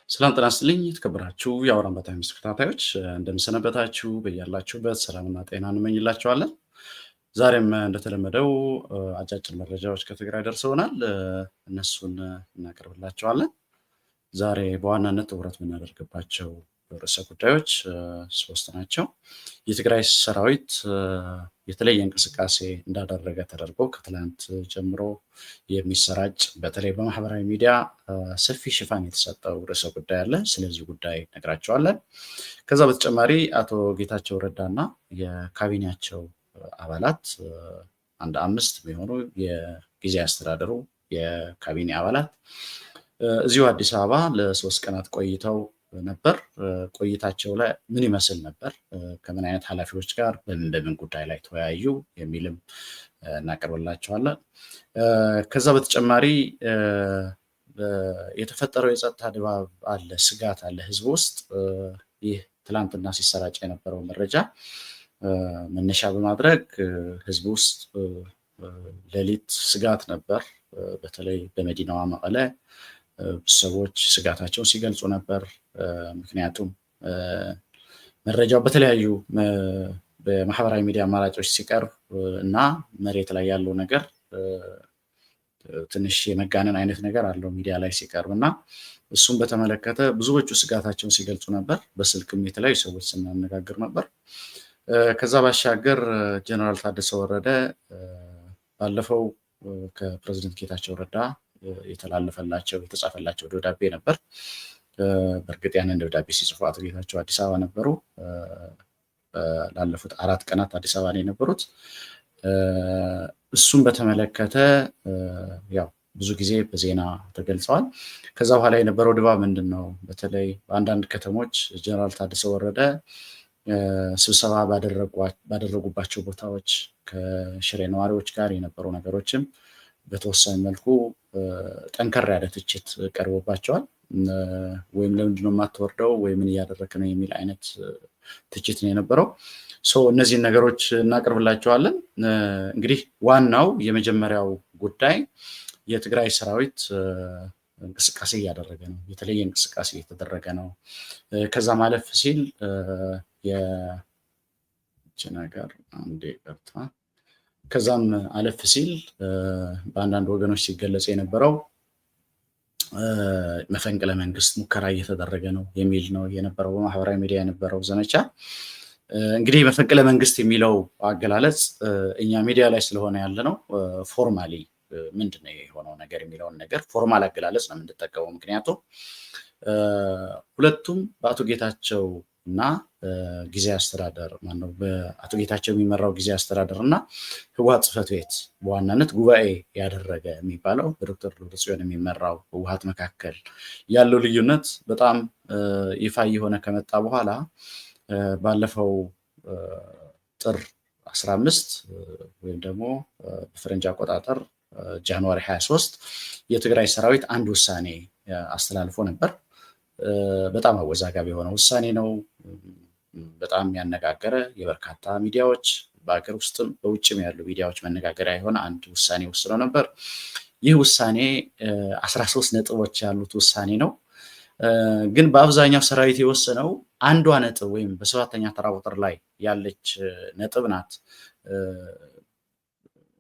ሰላም ጤና ይስጥልኝ የተከበራችሁ የአውራምባ ታይምስ ተከታታዮች እንደምሰነበታችሁ በያላችሁበት ሰላምና ጤና እንመኝላችኋለን። ዛሬም እንደተለመደው አጫጭር መረጃዎች ከትግራይ ደርሰውናል። እነሱን እናቀርብላችኋለን። ዛሬ በዋናነት ትኩረት የምናደርግባቸው ርዕሰ ጉዳዮች ሶስት ናቸው። የትግራይ ሰራዊት የተለየ እንቅስቃሴ እንዳደረገ ተደርጎ ከትላንት ጀምሮ የሚሰራጭ በተለይ በማህበራዊ ሚዲያ ሰፊ ሽፋን የተሰጠው ርዕሰ ጉዳይ አለ። ስለዚህ ጉዳይ ነግራቸዋለን። ከዛ በተጨማሪ አቶ ጌታቸው ረዳና የካቢኔያቸው አባላት አንድ 5 የሚሆኑ የጊዜ አስተዳደሩ የካቢኔ አባላት እዚሁ አዲስ አበባ ለ3 ቀናት ቆይተው ነበር። ቆይታቸው ላይ ምን ይመስል ነበር፣ ከምን አይነት ኃላፊዎች ጋር በምን ጉዳይ ላይ ተወያዩ የሚልም እናቀርብላቸዋለን። ከዛ በተጨማሪ የተፈጠረው የጸጥታ ድባብ አለ፣ ስጋት አለ ህዝብ ውስጥ። ይህ ትላንትና ሲሰራጭ የነበረው መረጃ መነሻ በማድረግ ህዝብ ውስጥ ሌሊት ስጋት ነበር። በተለይ በመዲናዋ መቀለ ሰዎች ስጋታቸውን ሲገልጹ ነበር። ምክንያቱም መረጃው በተለያዩ በማህበራዊ ሚዲያ አማራጮች ሲቀርብ እና መሬት ላይ ያለው ነገር ትንሽ የመጋነን አይነት ነገር አለው ሚዲያ ላይ ሲቀርብ እና እሱም በተመለከተ ብዙዎቹ ስጋታቸውን ሲገልጹ ነበር። በስልክም የተለያዩ ሰዎች ስናነጋግር ነበር። ከዛ ባሻገር ጀነራል ታደሰ ወረደ ባለፈው ከፕሬዝዳንት ጌታቸው ረዳ የተጻፈላቸው ደብዳቤ ነበር። በእርግጥ ያንን ደብዳቤ ሲጽፉ አቶ ጌታቸው አዲስ አበባ ነበሩ። ላለፉት 4 ቀናት አዲስ አበባ ነው የነበሩት። እሱም በተመለከተ ያው ብዙ ጊዜ በዜና ተገልጸዋል። ከዛ በኋላ የነበረው ድባብ ምንድን ነው? በተለይ በአንዳንድ ከተሞች ጀነራል ታደሰ ወረደ ስብሰባ ባደረጉባቸው ቦታዎች ከሽሬ ነዋሪዎች ጋር የነበሩ ነገሮችም በተወሰነ መልኩ ጠንከር ያለ ትችት ቀርቦባቸዋል። ወይም ለምንድነው የማትወርደው ወይ ምን እያደረክ ነው የሚል አይነት ትችት ነው የነበረው። እነዚህን ነገሮች እናቀርብላቸዋለን። እንግዲህ ዋናው የመጀመሪያው ጉዳይ የትግራይ ሰራዊት እንቅስቃሴ እያደረገ ነው፣ የተለየ እንቅስቃሴ እየተደረገ ነው። ከዛ ማለፍ ሲል ነገር አንዴ ቀርታ ከዛም አለፍ ሲል በአንዳንድ ወገኖች ሲገለጽ የነበረው መፈንቅለ መንግስት ሙከራ እየተደረገ ነው የሚል ነው የነበረው በማህበራዊ ሚዲያ የነበረው ዘመቻ። እንግዲህ መፈንቅለ መንግስት የሚለው አገላለጽ እኛ ሚዲያ ላይ ስለሆነ ያለ ነው። ፎርማሊ ምንድነው የሆነው ነገር የሚለውን ነገር ፎርማል አገላለጽ ነው የምንጠቀመው። ምክንያቱም ሁለቱም በአቶ ጌታቸው እና ጊዜ አስተዳደር ማነው በአቶ ጌታቸው የሚመራው ጊዜ አስተዳደር እና ህወሓት ጽህፈት ቤት በዋናነት ጉባኤ ያደረገ የሚባለው በዶክተር ደብረጽዮን የሚመራው ህወሓት መካከል ያለው ልዩነት በጣም ይፋ የሆነ ከመጣ በኋላ ባለፈው ጥር 15 ወይም ደግሞ በፈረንጅ አቆጣጠር ጃንዋሪ 23 የትግራይ ሰራዊት አንድ ውሳኔ አስተላልፎ ነበር። በጣም አወዛጋቢ የሆነ ውሳኔ ነው። በጣም ያነጋገረ የበርካታ ሚዲያዎች በአገር ውስጥም በውጭም ያሉ ሚዲያዎች መነጋገሪያ የሆነ አንድ ውሳኔ ወስኖ ነበር። ይህ ውሳኔ 13 ነጥቦች ያሉት ውሳኔ ነው። ግን በአብዛኛው ሰራዊት የወሰነው አንዷ ነጥብ ወይም በ7ኛ ተራ ቁጥር ላይ ያለች ነጥብ ናት።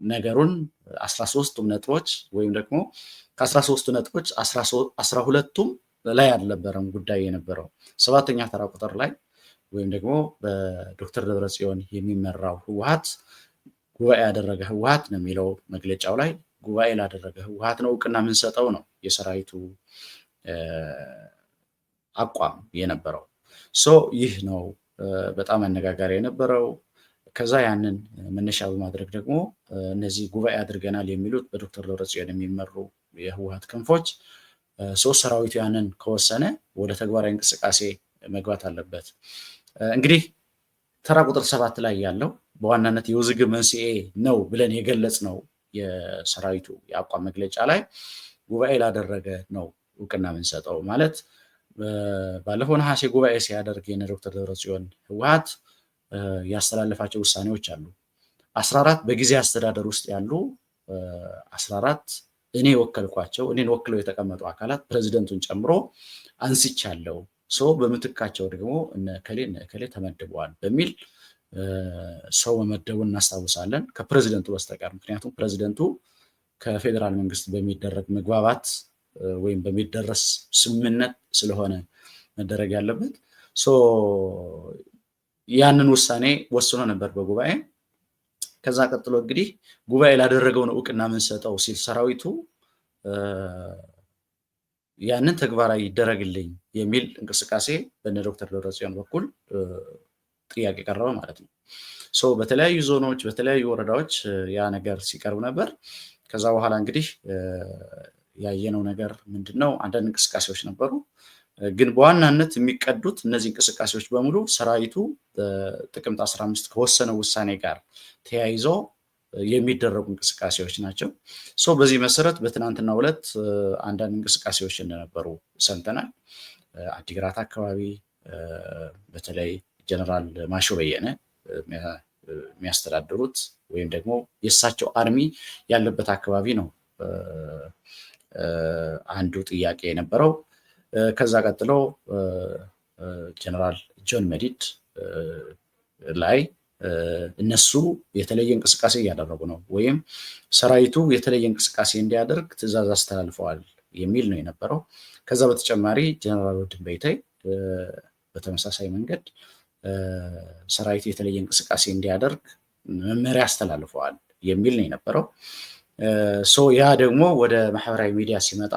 ነገሩን 13ቱም ነጥቦች ወይም ደግሞ ከ13ቱ ነጥቦች 12ቱም ላይ አልነበረም ጉዳይ የነበረው 7ኛ ተራ ቁጥር ላይ ወይም ደግሞ በዶክተር ደብረጽዮን የሚመራው ህወሓት ጉባኤ ያደረገ ህወሓት ነው የሚለው መግለጫው ላይ። ጉባኤ ላደረገ ህወሓት ነው እውቅና የምንሰጠው ነው የሰራዊቱ አቋም የነበረው። ይህ ነው በጣም አነጋጋሪ የነበረው። ከዛ ያንን መነሻ በማድረግ ደግሞ እነዚህ ጉባኤ አድርገናል የሚሉት በዶክተር ደብረጽዮን የሚመሩ የህወሓት ክንፎች ሰራዊቱ ያንን ከወሰነ ወደ ተግባራዊ እንቅስቃሴ መግባት አለበት። እንግዲህ ተራ ቁጥር 7 ላይ ያለው በዋናነት የውዝግብ መንስኤ ነው ብለን የገለጽ ነው የሰራዊቱ የአቋም መግለጫ ላይ ጉባኤ ላደረገ ነው እውቅና የምንሰጠው ማለት። ባለፈው ነሐሴ ጉባኤ ሲያደርግ የነ ዶክተር ደብረጽዮን ህወሓት ያስተላለፋቸው ውሳኔዎች አሉ። 14 በጊዜ አስተዳደር ውስጥ ያሉ 14 እኔ ወከልኳቸው እኔን ወክለው የተቀመጡ አካላት ፕሬዚደንቱን ጨምሮ አንስቻለሁ። በምትካቸው ደግሞ እነ እከሌ ተመድበዋል በሚል ሰው መመደቡን እናስታውሳለን፣ ከፕሬዚደንቱ በስተቀር። ምክንያቱም ፕሬዚደንቱ ከፌዴራል መንግስት በሚደረግ መግባባት ወይም በሚደረስ ስምምነት ስለሆነ መደረግ ያለበት ያንን ውሳኔ ወስኖ ነበር በጉባኤ። ከዛ ቀጥሎ እንግዲህ ጉባኤ ላደረገው ነው እውቅና የምንሰጠው ሲል ሰራዊቱ ያንን ተግባራዊ ይደረግልኝ የሚል እንቅስቃሴ በነ ዶክተር ደብረጽዮን በኩል ጥያቄ ቀረበ ማለት ነው። በተለያዩ ዞኖች በተለያዩ ወረዳዎች ያ ነገር ሲቀርብ ነበር። ከዛ በኋላ እንግዲህ ያየነው ነገር ምንድነው? አንዳንድ እንቅስቃሴዎች ነበሩ፣ ግን በዋናነት የሚቀዱት እነዚህ እንቅስቃሴዎች በሙሉ ሰራዊቱ ጥቅምት 15 ከወሰነው ውሳኔ ጋር ተያይዞ የሚደረጉ እንቅስቃሴዎች ናቸው። በዚህ መሰረት በትናንትናው ዕለት አንዳንድ እንቅስቃሴዎች እንደነበሩ ሰምተናል። አዲግራት አካባቢ በተለይ ጀነራል ማሾ በየነ የሚያስተዳድሩት ወይም ደግሞ የእሳቸው አርሚ ያለበት አካባቢ ነው አንዱ ጥያቄ የነበረው። ከዛ ቀጥሎ ጀነራል ጆን መዲድ ላይ እነሱ የተለየ እንቅስቃሴ እያደረጉ ነው ወይም ሰራዊቱ የተለየ እንቅስቃሴ እንዲያደርግ ትዕዛዝ አስተላልፈዋል የሚል ነው የነበረው። ከዛ በተጨማሪ ጀነራል ወድን በይታይ በተመሳሳይ መንገድ ሰራዊቱ የተለየ እንቅስቃሴ እንዲያደርግ መመሪያ አስተላልፈዋል የሚል ነው የነበረው። ያ ደግሞ ወደ ማህበራዊ ሚዲያ ሲመጣ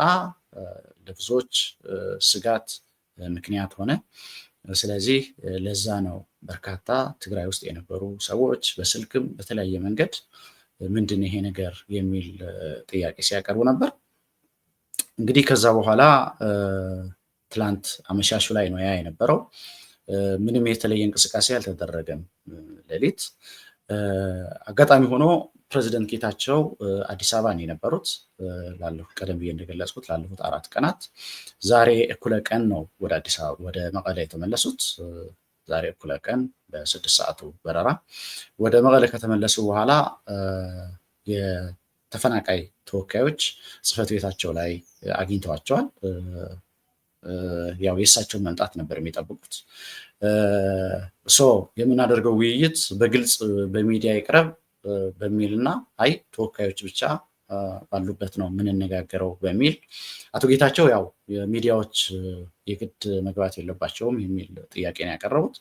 ለብዙዎች ስጋት ምክንያት ሆነ። ስለዚህ ለዛ ነው በርካታ ትግራይ ውስጥ የነበሩ ሰዎች በስልክም በተለያየ መንገድ ምንድን ይሄ ነገር የሚል ጥያቄ ሲያቀርቡ ነበር። እንግዲህ ከዛ በኋላ ትላንት አመሻሹ ላይ ነው ያ የነበረው። ምንም የተለየ እንቅስቃሴ አልተደረገም። ሌሊት አጋጣሚ ሆኖ ፕሬዚደንት ጌታቸው አዲስ አበባ ነው የነበሩት ቀደም ብዬ እንደገለጽኩት ላለፉት 4 ቀናት። ዛሬ እኩለ ቀን ነው ወደ አዲስ አበባ ወደ መቀለ የተመለሱት። ዛሬ እኩለ ቀን በ6 ሰዓቱ በረራ ወደ መቀለ ከተመለሱ በኋላ የተፈናቃይ ተወካዮች ጽህፈት ቤታቸው ላይ አግኝተዋቸዋል። ያው የእሳቸውን መምጣት ነበር የሚጠብቁት። የምናደርገው ውይይት በግልጽ በሚዲያ ይቅረብ በሚልና ተወካዮች ብቻ ባሉበት ነው የምንነጋገረው በሚል አቶ ጌታቸው ያው የሚዲያዎች የግድ መግባት የለባቸውም የሚል ጥያቄ ነው ያቀረቡት።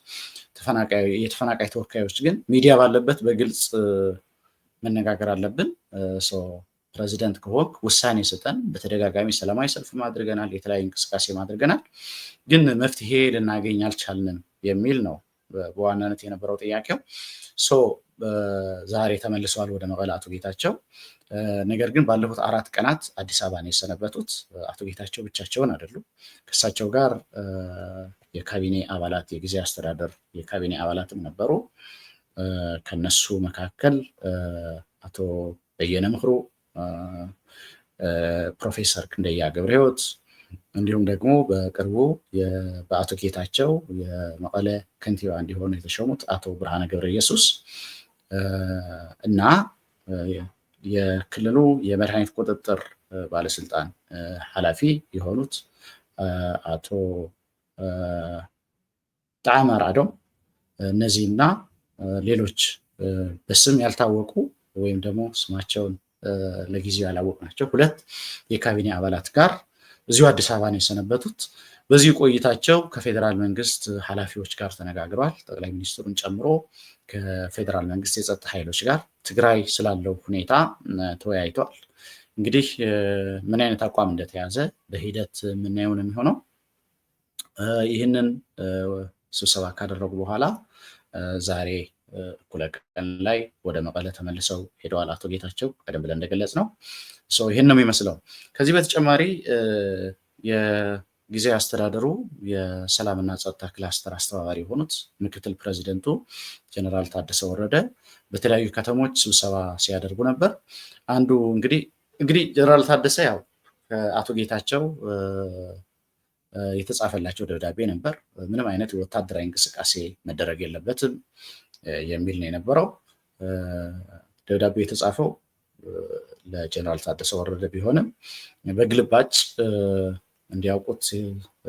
የተፈናቃይ ተወካዮች ግን ሚዲያ ባለበት በግልጽ መነጋገር አለብን። ፕሬዚደንት ከሆንክ ውሳኔ ስጠን። በተደጋጋሚ ሰላማዊ ሰልፍ አድርገናል፣ የተለያዩ እንቅስቃሴ አድርገናል፣ ግን መፍትሄ ልናገኝ አልቻልንም የሚል ነው በዋናነት የነበረው ጥያቄው። ዛሬ ተመልሰዋል ወደ መቀለ አቶ ጌታቸው። ነገር ግን ባለፉት 4 ቀናት አዲስ አበባ ነው የሰነበቱት። አቶ ጌታቸው ብቻቸውን አይደሉም። ከእሳቸው ጋር የካቢኔ አባላት የጊዜ አስተዳደር የካቢኔ አባላትም ነበሩ። ከነሱ መካከል አቶ በየነ ምክሩ፣ ፕሮፌሰር ክንደያ ገብረሕይወት እንዲሁም ደግሞ በቅርቡ በአቶ ጌታቸው የመቀለ ከንቲባ እንዲሆኑ የተሾሙት አቶ ብርሃነ ገብረ ኢየሱስ እና የክልሉ የመድኃኒት ቁጥጥር ባለስልጣን ኃላፊ የሆኑት አቶ ጣዕመ አራዶም፣ እነዚህና ሌሎች በስም ያልታወቁ ወይም ደግሞ ስማቸውን ለጊዜው ያላወቅናቸው 2 የካቢኔ አባላት ጋር እዚሁ አዲስ አበባ ነው የሰነበቱት። በዚህ ቆይታቸው ከፌዴራል መንግስት ኃላፊዎች ጋር ተነጋግረዋል። ጠቅላይ ሚኒስትሩን ጨምሮ ከፌዴራል መንግስት የጸጥታ ኃይሎች ጋር ትግራይ ስላለው ሁኔታ ተወያይተዋል። እንግዲህ ምን አይነት አቋም እንደተያዘ በሂደት የምናየው ነው የሚሆነው። ይህንን ስብሰባ ካደረጉ በኋላ ዛሬ እኩለ ቀን ላይ ወደ መቀለ ተመልሰው ሄደዋል አቶ ጌታቸው፣ ቀደም ብለን እንደገለጽ ነው። ይህን ነው የሚመስለው። ከዚህ በተጨማሪ የጊዜያዊ አስተዳደሩ የሰላምና ጸጥታ ክላስተር አስተባባሪ የሆኑት ምክትል ፕሬዚደንቱ ጀነራል ታደሰ ወረደ በተለያዩ ከተሞች ስብሰባ ሲያደርጉ ነበር። አንዱ እንግዲህ ጀነራል ታደሰ ያው ከአቶ ጌታቸው የተጻፈላቸው ደብዳቤ ነበር። ምንም አይነት የወታደራዊ እንቅስቃሴ መደረግ የለበትም የሚል ነው የነበረው። ደብዳቤው የተጻፈው ለጀነራል ታደሰ ወረደ ቢሆንም በግልባጭ እንዲያውቁት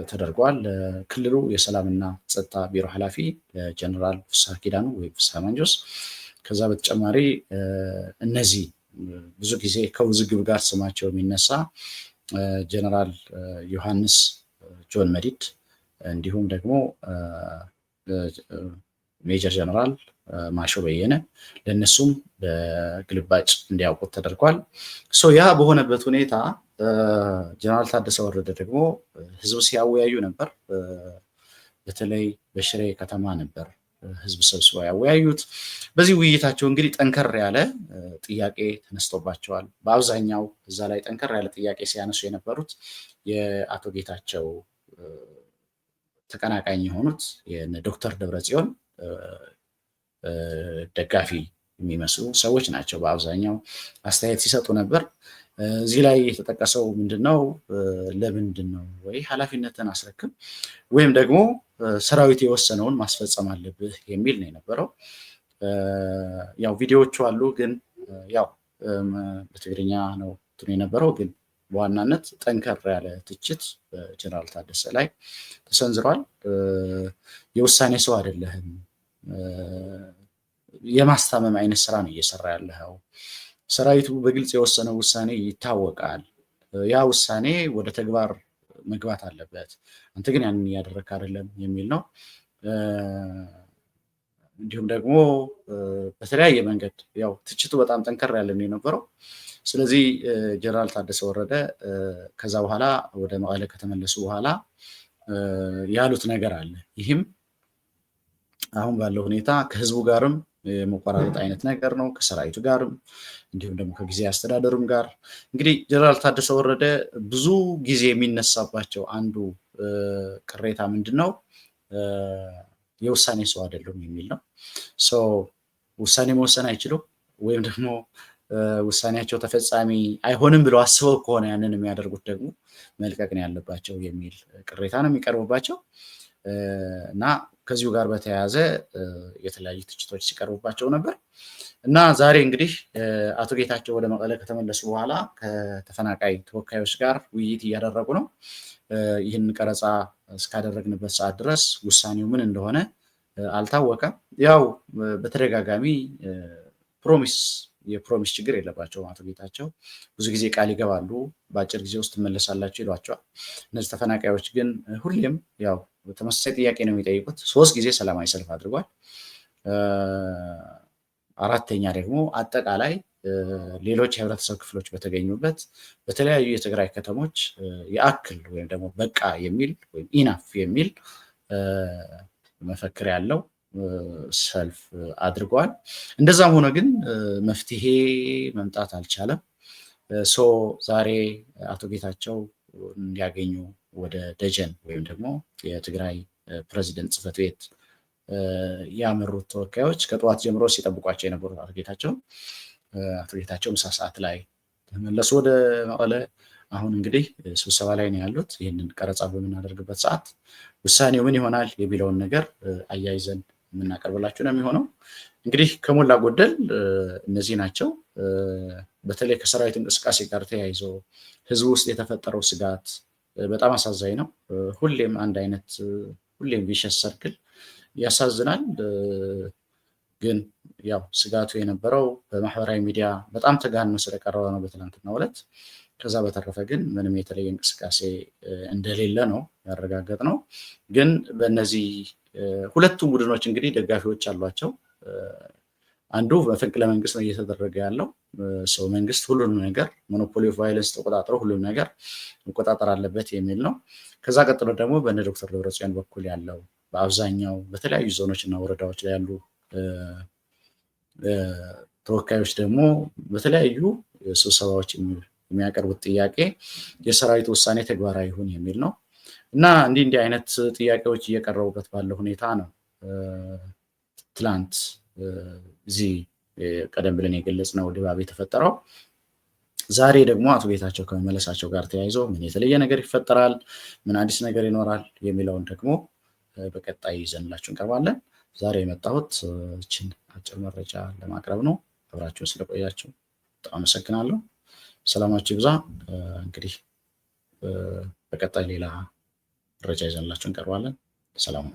ተደርጓል። ለክልሉ የሰላምና ጸጥታ ቢሮ ኃላፊ ለጀነራል ፍስሐ ኪዳኑ ወይ ፍስሐ ማንጆስ። ከዛ በተጨማሪ እነዚህ ብዙ ጊዜ ከውዝግብ ጋር ስማቸው የሚነሳ ጀነራል ዮሐንስ ጆን መዲድ እንዲሁም ደግሞ ሜጀር ጀነራል ማሾ በየነ ለነሱም በግልባጭ እንዲያውቁት ተደርጓል። ያ በሆነበት ሁኔታ ጀነራል ታደሰ ወረደ ደግሞ ህዝብ ሲያወያዩ ነበር። በተለይ በሽሬ ከተማ ነበር ህዝብ ሰብስበው ያወያዩት። በዚህ ውይይታቸው እንግዲህ ጠንከር ያለ ጥያቄ ተነስቶባቸዋል። በአብዛኛው እዛ ላይ ጠንከር ያለ ጥያቄ ሲያነሱ የነበሩት የአቶ ጌታቸው ተቀናቃኝ የሆኑት የዶክተር ደብረጽዮን ደጋፊ የሚመስሉ ሰዎች ናቸው በአብዛኛው አስተያየት ሲሰጡ ነበር። እዚህ ላይ የተጠቀሰው ምንድነው ለምንድን ነው ወይ ኃላፊነትን አስረክም ወይም ደግሞ ሰራዊት የወሰነውን ማስፈጸም አለብህ የሚል ነው የነበረው። ያው ቪዲዮዎቹ አሉ፣ ግን ያው በትግርኛ ነው የነበረው። ግን በዋናነት ጠንከር ያለ ትችት በጀነራል ታደሰ ላይ ተሰንዝሯል። የውሳኔ ሰው አይደለህም፣ የማስታመም አይነት ስራ ነው እየሰራ ያለው። ሰራዊቱ በግልጽ የወሰነው ውሳኔ ይታወቃል። ያ ውሳኔ ወደ ተግባር መግባት አለበት፣ አንተ ግን ያንን እያደረግክ አይደለም የሚል ነው። እንዲሁም ደግሞ በተለያየ መንገድ ያው ትችቱ በጣም ጠንከር ያለ ነው የነበረው። ስለዚህ ጀነራል ታደሰ ወረደ ከዛ በኋላ ወደ መቀለ ከተመለሱ በኋላ ያሉት ነገር አለ። ይህም አሁን ባለው ሁኔታ ከህዝቡ ጋርም የመቆራረጥ አይነት ነገር ነው፣ ከሰራዊቱ ጋርም እንዲሁም ደግሞ ከጊዜ አስተዳደሩም ጋር። እንግዲህ ጀነራል ታደሰ ወረደ ብዙ ጊዜ የሚነሳባቸው አንዱ ቅሬታ ምንድነው የውሳኔ ሰው አይደሉም የሚል ነው። ውሳኔ መወሰን አይችሉም ወይም ደግሞ ውሳኔያቸው ተፈጻሚ አይሆንም ብለው አስበው ከሆነ ያንን የሚያደርጉት ደግሞ መልቀቅ ነው ያለባቸው የሚል ቅሬታ ነው የሚቀርብባቸው እና ከዚሁ ጋር በተያያዘ የተለያዩ ትችቶች ሲቀርቡባቸው ነበር እና ዛሬ እንግዲህ አቶ ጌታቸው ወደ መቀለ ከተመለሱ በኋላ ከተፈናቃይ ተወካዮች ጋር ውይይት እያደረጉ ነው። ይህን ቀረጻ እስካደረግንበት ሰዓት ድረስ ውሳኔው ምን እንደሆነ አልታወቀም። ያው በተደጋጋሚ የፕሮሚስ ችግር የለባቸውም አቶ ጌታቸው። ብዙ ጊዜ ቃል ይገባሉ፣ በአጭር ጊዜ ውስጥ ትመለሳላችሁ ይሏቸዋል። እነዚህ ተፈናቃዮች ግን ሁሌም ያው ተመሳሳይ ጥያቄ ነው የሚጠይቁት። 3 ጊዜ ሰላማዊ ሰልፍ አድርጓል። 4ኛ ደግሞ አጠቃላይ ሌሎች የህብረተሰብ ክፍሎች በተገኙበት በተለያዩ የትግራይ ከተሞች የአክል ወይም ደግሞ በቃ የሚል ወይም ኢናፍ የሚል መፈክር ያለው ሰልፍ አድርጓል። እንደዛም ሆነ ግን መፍትሄ መምጣት አልቻለም። ዛሬ አቶ ጌታቸው እንዲያገኙ ወደ ደጀን ወይም ደግሞ የትግራይ ፕሬዚደንት ጽህፈት ቤት ያመሩት ተወካዮች ከጠዋት ጀምሮ ሲጠብቋቸው የነበሩት አቶ ጌታቸው ምሳ ሰዓት ላይ ተመለሱ ወደ መቀለ። አሁን እንግዲህ ስብሰባ ላይ ነው ያሉት። ይህንን ቀረጻ በምናደርግበት ሰዓት ውሳኔው ምን ይሆናል የሚለውን ነገር አያይዘን የምናቀርብላችሁ ነው የሚሆነው። እንግዲህ ከሞላ ጎደል እነዚህ ናቸው። በተለይ ከሰራዊት እንቅስቃሴ ጋር ተያይዞ ህዝቡ ውስጥ የተፈጠረው ስጋት በጣም አሳዛኝ ነው። ሁሌም አንድ አይነት ሁሌም ቪሸስ ሰርክል ያሳዝናል። ግን ያው ስጋቱ የነበረው በማህበራዊ ሚዲያ በጣም ተጋኖ ስለቀረበ ነው በትናንትናው ዕለት። ከዛ በተረፈ ግን ምንም የተለየ እንቅስቃሴ እንደሌለ ነው ያረጋገጥነው። ግን በእነዚህ ሁለቱም ቡድኖች እንግዲህ ደጋፊዎች አሏቸው። አንዱ መፈንቅለ መንግስት ነው እየተደረገ ያለው። መንግስት ሁሉንም ነገር ሞኖፖሊ ኦፍ ቫይለንስ ተቆጣጥሮ ሁሉንም ነገር መቆጣጠር አለበት የሚል ነው። ከዛ ቀጥሎ ደግሞ በእነ ዶክተር ደብረጽዮን በኩል ያለው በአብዛኛው በተለያዩ ዞኖች እና ወረዳዎች ላይ ያሉ ተወካዮች ደግሞ በተለያዩ ስብሰባዎች የሚያቀርቡት ጥያቄ የሰራዊት ውሳኔ ተግባራዊ ይሁን የሚል ነው እና እንዲህ አይነት ጥያቄዎች እየቀረቡበት ባለው ሁኔታ ነው ትላንት እዚህ ቀደም ብለን የገለጽነው ድባብ የተፈጠረው። ዛሬ ደግሞ አቶ ጌታቸው ከመመለሳቸው ጋር ተያይዞ ምን የተለየ ነገር ይፈጠራል፣ ምን አዲስ ነገር ይኖራል የሚለውን ደግሞ በቀጣይ ይዘንላችሁ እንቀርባለን። ዛሬ የመጣሁት እችን አጭር መረጃ ለማቅረብ ነው። አብራችሁን ስለቆያችሁ በጣም አመሰግናለሁ። ሰላማችሁ ይብዛ። እንግዲህ በቀጣይ ሌላ መረጃ ይዘንላችሁ እንቀርባለን። ሰላም